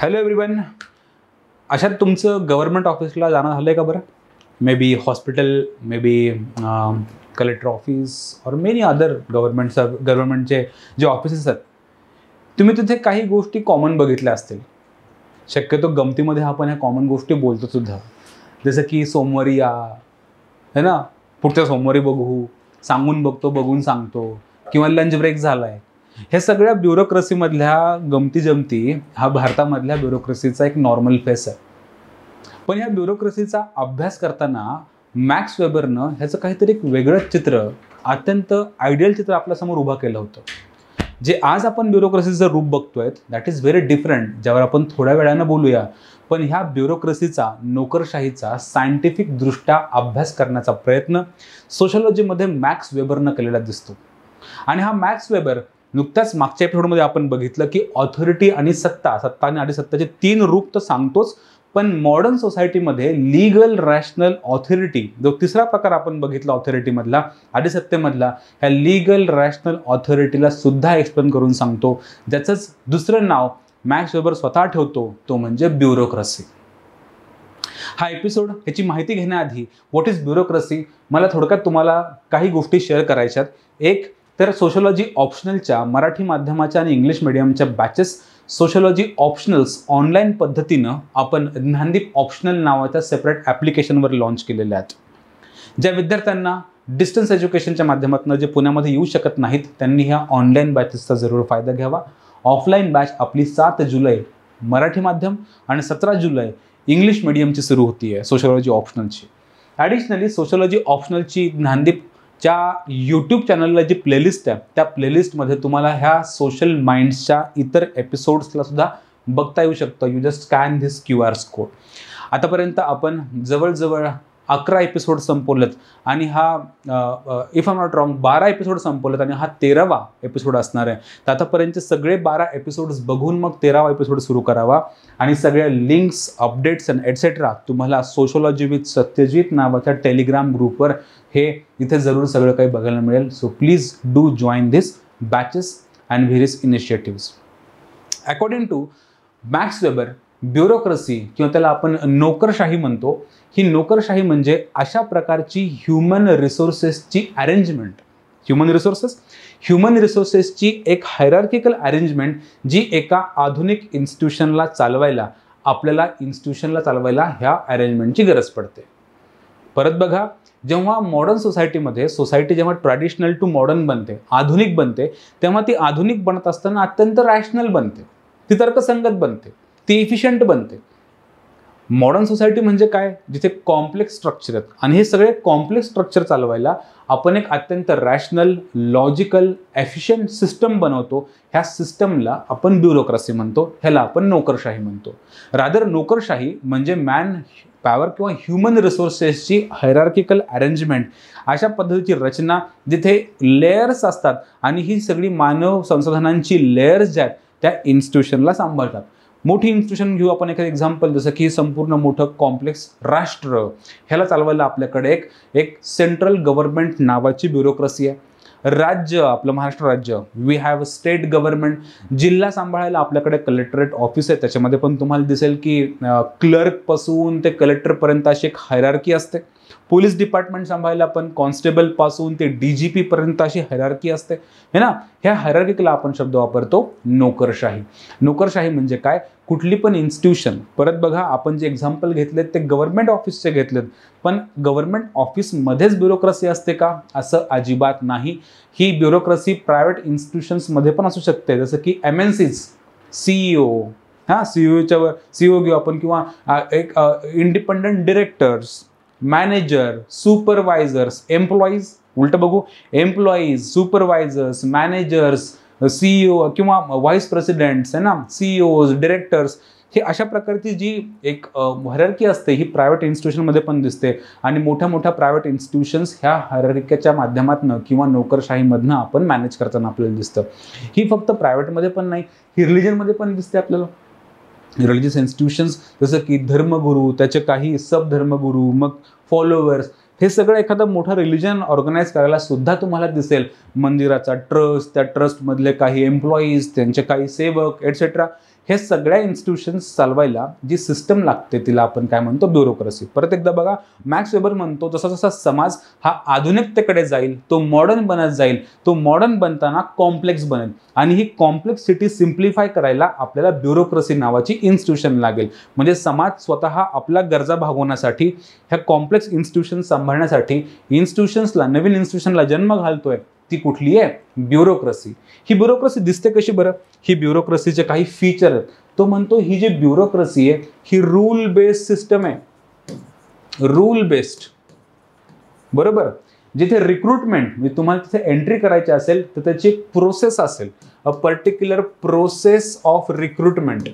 Hello everyone. अशात तुमचं government ऑफिसला जाणं झालं आहे का बरं? May be hospital, may be collector office और मेनी अदर गव्हर्नमेंटचे जे ऑफिसेस आहेत, तुम्ही तिथे काही गोष्टी कॉमन बघितल्या असतील. शक्यतो गमतीमध्ये आपण ह्या कॉमन गोष्टी बोलतो सुद्धा, जसं की सोमवारी या, है ना, पुढच्या सोमवारी बघू, सांगून बघतो, बघून सांगतो, किंवा लंच ब्रेक झाला आहे. हे सगळ्या ब्युरोक्रेसीमधल्या गमती जमती हा भारतामधल्या ब्युरोक्रेसीचा एक नॉर्मल फेस आहे. पण या ब्युरोक्रेसीचा अभ्यास करताना मॅक्स वेबरनं ह्याचं काहीतरी एक वेगळंच चित्र, अत्यंत आयडियल चित्र आपल्यासमोर उभा केलं होतं. जे आज आपण ब्युरोक्रेसीचं रूप बघतोय दॅट इज व्हेरी डिफरंट, ज्यावर आपण थोड्या वेळानं बोलूया. पण ह्या ब्युरोक्रेसीचा, नोकरशाहीचा सायंटिफिक दृष्ट्या अभ्यास करण्याचा प्रयत्न सोशॉलॉजीमध्ये मॅक्स वेबरनं केलेला दिसतो. आणि हा मॅक्स वेबर नुकत्याच मागच्या एपिसोडमध्ये आपण बघितलं की ऑथॉरिटी आणि सत्ता आणि अधिसत्ताचे तीन रूप तर सांगतोच, पण मॉडर्न सोसायटीमध्ये लीगल रॅशनल ऑथॉरिटी, जो तिसरा प्रकार आपण बघितला ऑथॉरिटीमधला, अधिसत्तेमधला, ह्या लीगल रॅशनल ऑथॉरिटीला सुद्धा एक्सप्लेन करून सांगतो, ज्याचंच दुसरं नाव मॅक्स वेबर स्वतः ठेवतो, तो म्हणजे ब्युरोक्रेसी. हा एपिसोड ह्याची माहिती घेण्याआधी व्हॉट इज ब्युरोक्रेसी, मला थोडक्यात तुम्हाला काही गोष्टी शेअर करायच्यात. एक तर सोशॉलॉजी ऑप्शनलच्या मराठी माध्यमाच्या आणि English मिडियमच्या batches sociology optionals online पद्धतीनं आपण ज्ञानदीप ऑप्शनल नावाच्या सेपरेट ॲप्लिकेशनवर लॉन्च केलेल्या आहेत. ज्या विद्यार्थ्यांना डिस्टन्स एज्युकेशनच्या माध्यमातून जे पुण्यामध्ये येऊ शकत नाहीत, त्यांनी ह्या ऑनलाईन बॅचेसचा जरूर फायदा घ्यावा. ऑफलाईन बॅच आपली 7 जुलै मराठी माध्यम आणि 17 जुलै इंग्लिश मिडियमची सुरू होती आहे सोशॉलॉजी ऑप्शनलची. ॲडिशनली सोशॉलॉजी ऑप्शनलची ज्ञानदीपच्या यूट्यूब चॅनलला जी प्लेलिस्ट आहे, त्या प्लेलिस्टमध्ये तुम्हाला ह्या सोशल माइंड्सच्या इतर एपिसोड्सला सुद्धा बघता येऊ शकतं. You just scan this QR code. आतापर्यंत आपण जवळजवळ 11 एपिसोड संपवलेत आणि हा if I not wrong 12 episode संपवलेत आणि हा 13वा एपिसोड असणार आहे. तर आतापर्यंतचे सगळे 12 एपिसोड्स बघून मग 13वा एपिसोड सुरू करावा. आणि सगळ्या लिंक्स, अपडेट्स अँड एटसेट्रा तुम्हाला सोशॉलॉजी विथ सत्यजित नावाच्या टेलिग्राम ग्रुपवर हे इथे जरूर सगळं काही बघायला मिळेल. So please do join this batches and various initiatives. According to Max Weber, bureaucracy किंवा त्याला आपण नोकरशाही म्हणतो, ही नोकरशाही म्हणजे अशा प्रकारची ह्युमन रिसोर्सेसची अरेंजमेंट, ह्युमन रिसोर्सेसची एक हायरार्किकल अरेंजमेंट, जी एका आधुनिक इन्स्टिट्यूशनला चालवायला, आपल्याला इन्स्टिट्यूशनला चालवायला ह्या अरेंजमेंटची गरज पडते. परत बघा, जेव्हा मॉडर्न सोसायटीमध्ये सोसायटी जेव्हा ट्रॅडिशनल टू मॉडर्न बनते, आधुनिक बनते, तेव्हा ती आधुनिक बनत असताना अत्यंत रॅशनल बनते, ती तर्कसंगत बनते, ती इफिशियंट बनते. मॉडर्न सोसायटी म्हणजे काय? जिथे कॉम्प्लेक्स स्ट्रक्चर आहेत आणि हे सगळे कॉम्प्लेक्स स्ट्रक्चर चालवायला आपण एक अत्यंत रॅशनल, लॉजिकल, एफिशियंट सिस्टम बनवतो. ह्या सिस्टमला आपण ब्युरोक्रेसी म्हणतो, ह्याला आपण नोकरशाही म्हणतो. रादर नोकरशाही म्हणजे मॅन पॉवर किंवा ह्युमन रिसोर्सेसची हायरार्किकल अरेंजमेंट, अशा पद्धतीची रचना जिथे लेयर्स असतात आणि ही सगळी मानव संसाधनांची लेयर्स ज्या आहेत त्या इन्स्टिट्यूशनला सांभाळतात. मोठी इन्स्टिट्यूशन घेऊ आपण, एखादं एक्झाम्पल, जसं की संपूर्ण मोठं कॉम्प्लेक्स राष्ट्र, ह्याला चालवायला आपल्याकडे एक सेंट्रल गव्हर्नमेंट नावाची ब्युरोक्रेसी आहे. राज्य, आपलं महाराष्ट्र राज्य, वी हॅव स्टेट गव्हर्नमेंट. जिल्हा सांभाळायला आपल्याकडे कलेक्टरेट ऑफिस आहे, त्याच्यामध्ये पण तुम्हाला दिसेल की क्लर्कपासून ते कलेक्टरपर्यंत अशी एक हायरार्की असते. पोलीस डिपार्टमेंट सांभाळायला पण कॉन्स्टेबलपासून ते DGP पर्यंत अशी हायरार्की असते, है ना. ह्या हायरार्कीला आपण शब्द वापरतो नोकरशाही. नोकरशाही म्हणजे काय? कुठली पण इन्स्टिट्यूशन, परत बघा आपण जे एक्झाम्पल घेतलेत ते गव्हर्नमेंट ऑफिसचे घेतलेत, पण गव्हर्नमेंट ऑफिसमध्येच ब्युरोक्रेसी असते का? असं अजिबात नाही. ही ब्युरोक्रेसी प्रायव्हेट इन्स्टिट्यूशन्समध्ये पण असू शकते, जसं की MNCs, CEO, CEO घेऊ आपण, किंवा एक independent directors, manager, supervisors, employees, उलट बघू, एम्प्लॉईज, सुपरवायझर्स, मॅनेजर्स, CEO किंवा व्हाईस प्रेसिडेंट्स, आहे ना, CEOs, डिरेक्टर्स. हे अशा प्रकारची जी एक हायरार्की असते ही प्रायव्हेट इन्स्टिट्यूशनमध्ये पण दिसते. आणि मोठ्या मोठ्या प्रायव्हेट इन्स्टिट्यूशन्स ह्या हायरार्कीच्या माध्यमातून किंवा नोकरशाहीमधनं आपण मॅनेज करताना आपल्याला दिसतं. ही फक्त प्रायव्हेटमध्ये पण नाही, ही रिलिजनमध्ये पण दिसते आपल्याला. रिलिजियस इन्स्टिट्यूशन्स जसं की धर्मगुरू, त्याचे काही सब धर्मगुरू, मग फॉलोवर्स, हे सगळं एखादं मोठं रिलिजन ऑर्गनाईज करायला सुद्धा तुम्हाला दिसेल. मंदिराचा ट्रस्ट, त्या ट्रस्टमधले काही एम्प्लॉईज, त्यांचे काही सेवक, एटसेट्रा, हे सगळ्या इन्स्टिट्यूशन्स चालवायला जी सिस्टम लागते तिला आपण काय म्हणतो, ब्युरोक्रेसी. परत एकदा बघा, मॅक्स वेबर म्हणतो जसा जसा समाज हा आधुनिकतेकडे जाईल, तो मॉडर्न बनत जाईल, तो मॉडर्न बनताना कॉम्प्लेक्स बनेल आणि ही कॉम्प्लेक्सिटी सिम्प्लिफाय करायला आपल्याला ब्युरोक्रेसी नावाची इन्स्टिट्यूशन लागेल. म्हणजे समाज स्वतः आपल्या गरजा भागवण्यासाठी ह्या कॉम्प्लेक्स इन्स्टिट्यूशन सांभाळण्यासाठी इन्स्टिट्यूशन्सला, नवीन इन्स्टिट्यूशनला जन्म घालतोय. ती कुठली आहे, ब्युरोक्रेसी. ही ब्युरोक्रेसी दिसते कशी बरं, ही ब्युरोक्रेसीचे काही फीचर आहेत. तो म्हणतो ही जी ब्युरोक्रेसी आहे ही रूल बेस्ड सिस्टम आहे, रूल बेस्ड. बरोबर. जिथे रिक्रुटमेंट म्हणजे तुम्हाला तिथे एंट्री करायची असेल तर त्याची एक प्रोसेस असेल, a particular process of recruitment.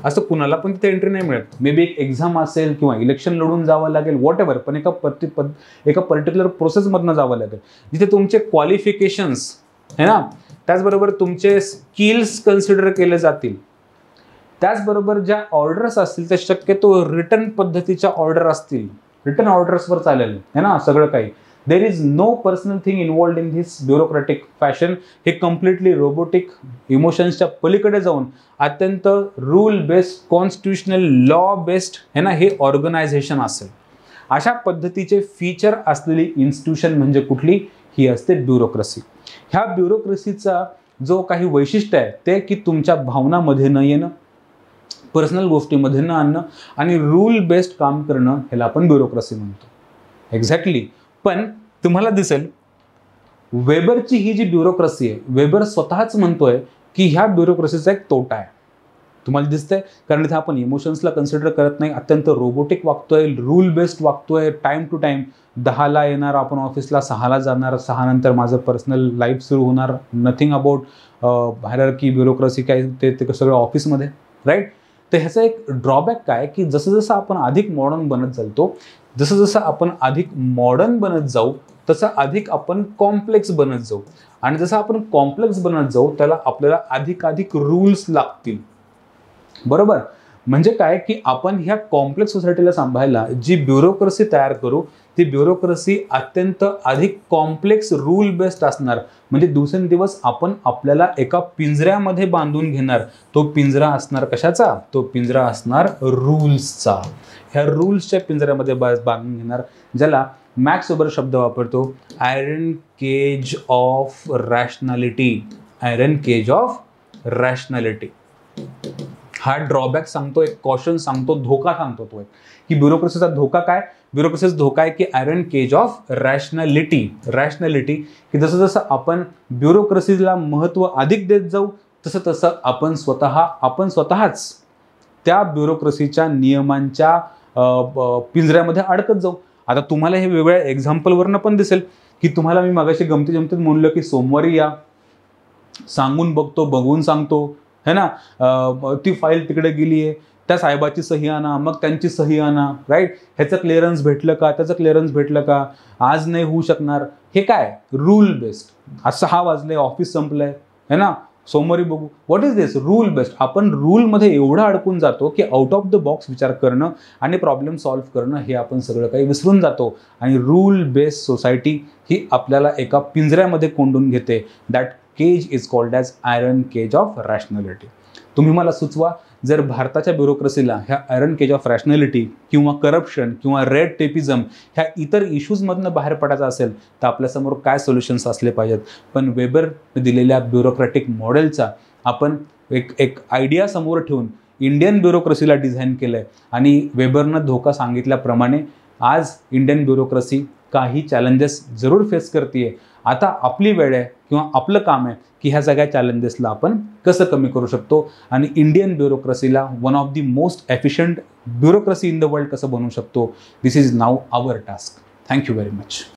असं कुणाला पण तिथे एंट्री नाही मिळत. मे बी एक एक्झाम असेल किंवा इलेक्शन लढून जावं लागेल, वॉट एव्हर, पण एका पर्टिक्युलर प्रोसेसमधनं जावं लागेल जिथे तुमचे क्वालिफिकेशन्स है ना, त्याचबरोबर तुमचे स्किल्स कन्सिडर केले जातील. त्याचबरोबर ज्या ऑर्डर्स असतील त्या शक्यतो रिटर्न पद्धतीच्या ऑर्डर असतील, रिटर्न ऑर्डर्सवर चालेल है ना सगळं काही. There is no personal thing involved in this bureaucratic fashion. हे कम्प्लिटली रोबोटिक, इमोशन्सच्या पलीकडे जाऊन अत्यंत rule based, constitutional law based है ना हे ऑर्गनायझेशन असेल. अशा पद्धतीचे फीचर असलेली इन्स्टिट्यूशन म्हणजे कुठली, ही असते ब्युरोक्रेसी. ह्या ब्युरोक्रेसीचा जो काही वैशिष्ट्य आहे ते की तुमच्या भावनामध्ये न येणं, पर्सनल गोष्टीमध्ये न आणणं आणि रूल बेस्ड काम करणं, ह्याला आपण ब्युरोक्रेसी म्हणतो. एक्झॅक्टली. पण तुम्हाला दिसेल वेबरची ही जी ब्युरोक्रेसी आहे, वेबर स्वतःच म्हणतोय की ह्या ब्युरोक्रेसीचा एक तोटा आहे. तुम्हाला दिसतंय, कारण इथे आपण इमोशन्सला कन्सिडर करत नाही, अत्यंत रोबोटिक वागतोय, रूल बेस्ड वागतोय, टाइम टू टाइम. 10ला येणार आपण ऑफिसला, 6ला जाणार, 6 नंतर माझं पर्सनल लाईफ सुरू होणार. नथिंग अबाउट हायरार्की, ब्युरोक्रेसी काय ते सगळं ऑफिसमध्ये, राईट. तर ह्याचा एक ड्रॉबॅक काय की जसं जसं आपण अधिक मॉडर्न बनत चालतो, जसं जसं आपण अधिक मॉडर्न बनत जाऊ तसं अधिक आपण कॉम्प्लेक्स बनत जाऊ. आणि जसं आपण कॉम्प्लेक्स बनत जाऊ त्याला आपल्याला अधिकाधिक रूल्स लागतील. बरोबर. म्हणजे काय की आपण ह्या कॉम्प्लेक्स सोसायटीला सांभाळायला जी ब्युरोक्रेसी तयार करू ती ब्युरोक्रेसी अत्यंत अधिक कॉम्प्लेक्स रूल बेस्ड असणार. म्हणजे दिवसेंदिवस आपण आपल्याला एका पिंजऱ्यामध्ये बांधून घेणार. तो पिंजरा असणार कशाचा, तो पिंजरा असणार रूल्सचा. ह्या रूल्सच्या पिंजऱ्यामध्ये बांधून घेणार, ज्याला मॅक्स वेबर शब्द वापरतो, iron cage of rationality. Iron cage of rationality. हा ड्रॉबॅक सांगतो, एक कॉशन सांगतो, धोका सांगतो तो एक की ब्युरोक्रेसीचा धोका काय. ब्युरोक्रेसीचा धोका आहे की iron cage of rationality. Rationality की जसं जसं आपण ब्युरोक्रेसीला महत्त्व अधिक देत जाऊ तसं तसं आपण स्वतःच त्या ब्युरोक्रेसीच्या नियमांच्या पिंजऱ्यामध्ये अडकत जाऊ. आता तुम्हाला हे वेगळ्या एक्झाम्पलवरनं पण दिसेल की तुम्हाला मी मगाशी गमती जमतीत म्हणलं की सोमवारी या, सांगून बघतो, बघून सांगतो है ना, ती फाईल तिकडे गेली आहे, त्या साहेबाची सही आणा, मग त्यांची सही आणा, राईट. ह्याचं क्लिअरन्स भेटलं का, त्याचं क्लिअरन्स भेटलं का, आज नाही होऊ शकणार. हे काय, रूल बेस्ड. आज 6 वाजले, ऑफिस संपलंय है ना, सोमवारी बघू. What is this, rule based. आपण रूलमध्ये एवढं अडकून जातो की आउट ऑफ द बॉक्स विचार करणं आणि प्रॉब्लेम सॉल्व्ह करणं हे आपण सगळं काही विसरून जातो. आणि रूल बेस्ड सोसायटी ही आपल्याला एका पिंजऱ्यामध्ये कोंडून घेते. That cage is called as iron cage of rationality. तुम्ही मला सुचवा, जर भारताच्या ब्युरोक्रेसीला ह्या आयरन केज ऑफ रॅशनॅलिटी किंवा करप्शन किंवा रेड टेपिझम ह्या इतर इश्यूजमधनं बाहेर पडायचं असेल तर आपल्यासमोर काय सोल्युशन्स असले पाहिजेत. पण वेबर दिलेल्या ब्युरोक्रॅटिक मॉडेलचा आपण एक आयडिया समोर ठेवून इंडियन ब्युरोक्रेसीला डिझाईन केलं आहे. आणि वेबरनं धोका सांगितल्याप्रमाणे आज इंडियन ब्युरोक्रेसी काही चॅलेंजेस जरूर फेस करते. आता आपली वेळ आहे किंवा आपलं काम आहे की ह्या सगळ्या चॅलेंजेसला आपण कसं कमी करू शकतो आणि इंडियन ब्युरोक्रेसीला one of the most efficient bureaucracy in the world कसं बनवू शकतो. This is now our task. Thank you very much.